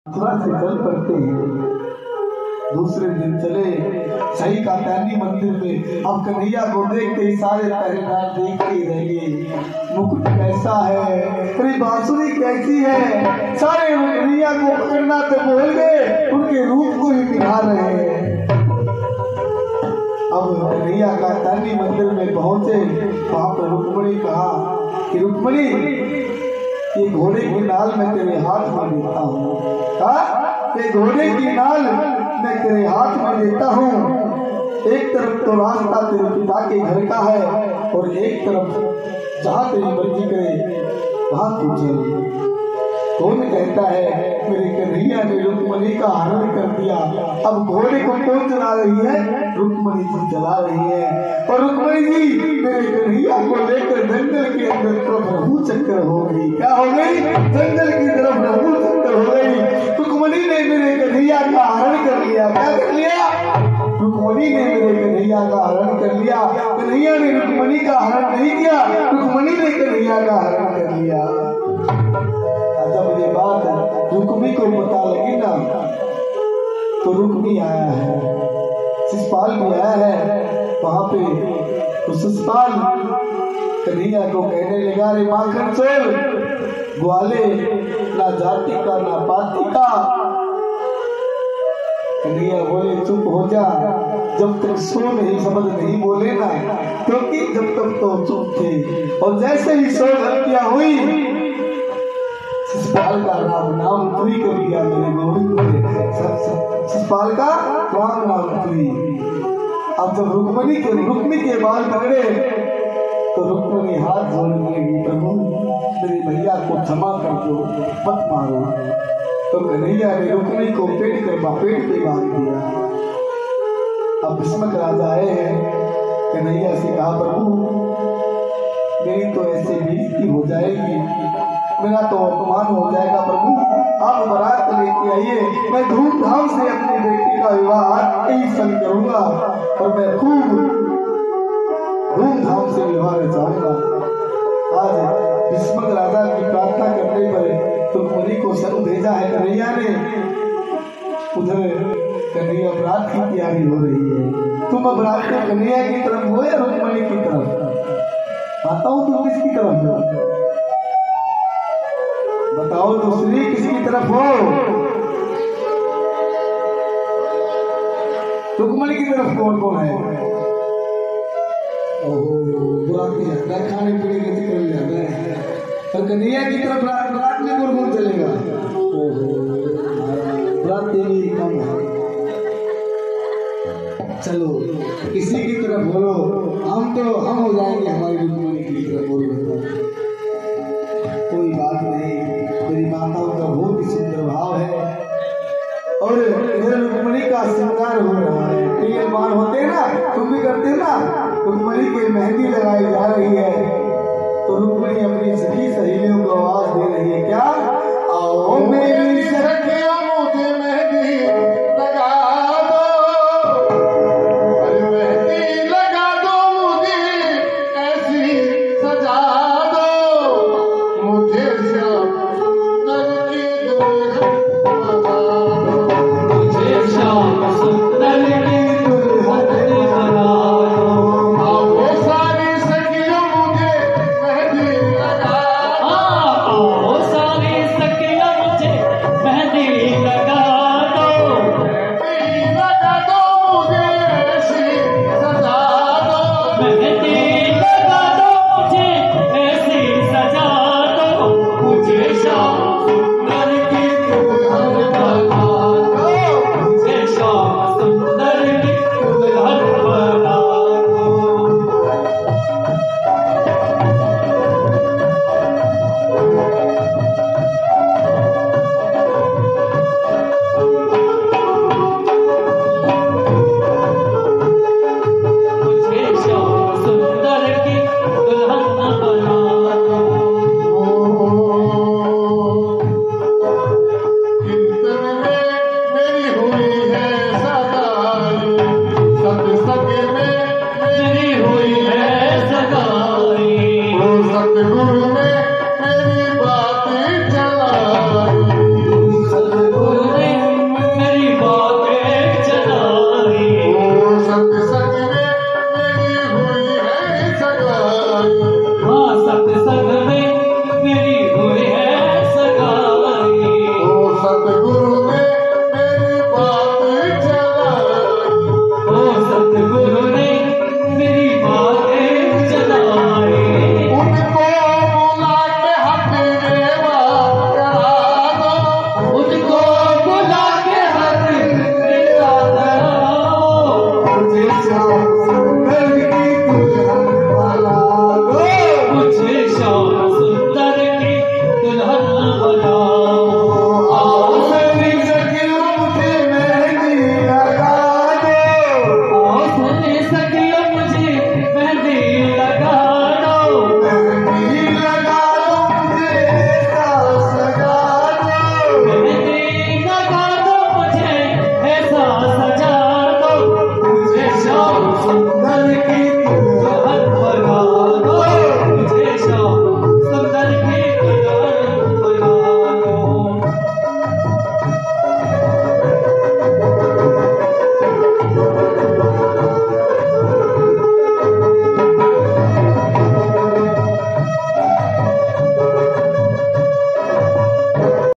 मथुरा से चल पड़ते हैं। दूसरे दिन चले सही कात्यायनी मंदिर में। अब कन्हैया को देखते ही सारे पहरेदार देखते ही रह गए। मुकुट कैसा है, अरे बांसुरी कैसी है। सारे कन्हैया को पकड़ना तो भूल गए, उनके रूप को ही निहार रहे हैं। अब कन्हैया कात्यायनी मंदिर में पहुंचे। वहां पर रुक्मणी कहा कि रुक्मणी, ये घोड़े की नाल मैं तेरे हाथ में देता हूँ। ये घोड़े की नाल मैं तेरे हाथ में देता हूँ। एक तरफ तो रास्ता तेरे पिता के घर का है और एक तरफ जहाँ तेरी मर्जी करे वहाँ तू चल। कौन कहता है मेरे कन्हैया ने रुक्मणी का हरण कर दिया। अब घोड़े को कौन चला रही है? रुक्मणी जी चला रही है। और रुक्मणी जी मेरे कन्हैया को लेकर जंगल के अंदर तरफ रघु चक्कर हो गई। क्या हो गई? जंगल की तरफ रघु चक्कर हो गई। रुक्मणी ने मेरे कन्हैया का हरण कर लिया। क्या कर लिया? रुक्मणी ने मेरे कन्हैया का हरण कर लिया। कन्हैया ने रुक्मणी का हरण नहीं किया, रुक्मणी ने कन्हैया का हरण कर लिया। जब ये बात रुक्मी को पता लगी ना, तो रुक्मी आया है, शिषपाल भी आया है वहां पे। तो शिषपाल कन्हैया को कहने लगा, रे माखन चोर ग्वाले, ना जाति का ना पाति का। कन्हैया बोले चुप हो जा, जब तक सो नहीं शब्द नहीं बोले ना, क्योंकि जब तक तो चुप थे। और जैसे ही सो हत्या हुई, शिषपाल का नाम पूरी कर दिया मेरे गोविंद ने। शिषपाल का नाम पूरी। अब जब रुक्मी के बाल पकड़े तो रुक्मणी हाथ जोड़ने लगी, प्रभु मेरे भैया को क्षमा कर दो, मत मारो। तो कन्हैया ने रुक्मी को पेट पे बांध दिया। अब भीष्मक राजा आए हैं, कन्हैया से कहा, प्रभु मेरी तो ऐसे बेइज्जती हो जाएगी, मेरा तो अपमान हो जाएगा। प्रभु आप बारात लेके आइए, मैं धूमधाम से अपनी बेटी का विवाह यही संग करूंगा और मैं खूब धूमधाम से विवाह रचाऊंगा। आज भीष्मक राजा की प्रार्थना करने पर रुक्मणी को संग भेजा है कन्हैया ने। उधर कन्हैया अपराध की तैयारी हो रही है। तुम अपराध को कन्हैया की तरफ हो या रुक्मणी की तरफ? बताओ तुम किसकी तरफ हो? बताओ तो श्री किसकी तरफ हो? रुक्मणी की तरफ कौन कौन है? खाने पीने के जिक्र में जाता है। और कन्हैया की तरफ रात में कौन चलेगा? रात तेरी कम है। चलो किसी की तरफ बोलो, हम हो जाएंगे हमारी रुक्मणी की तरफ बोलो। कोई बात नहीं, मेरी माताओं का बहुत ही सुंदर भाव है। और इधर रुक्मणी का श्रृंगार हो रहा है। प्रिय मान होते हैं ना, तुम भी करते ना, रुक्मणी की मेहंदी लगाई जा रही है। तो रुक्मणी अपनी सभी सहेलियों को आवाज दे रही है, क्या आओ मेरी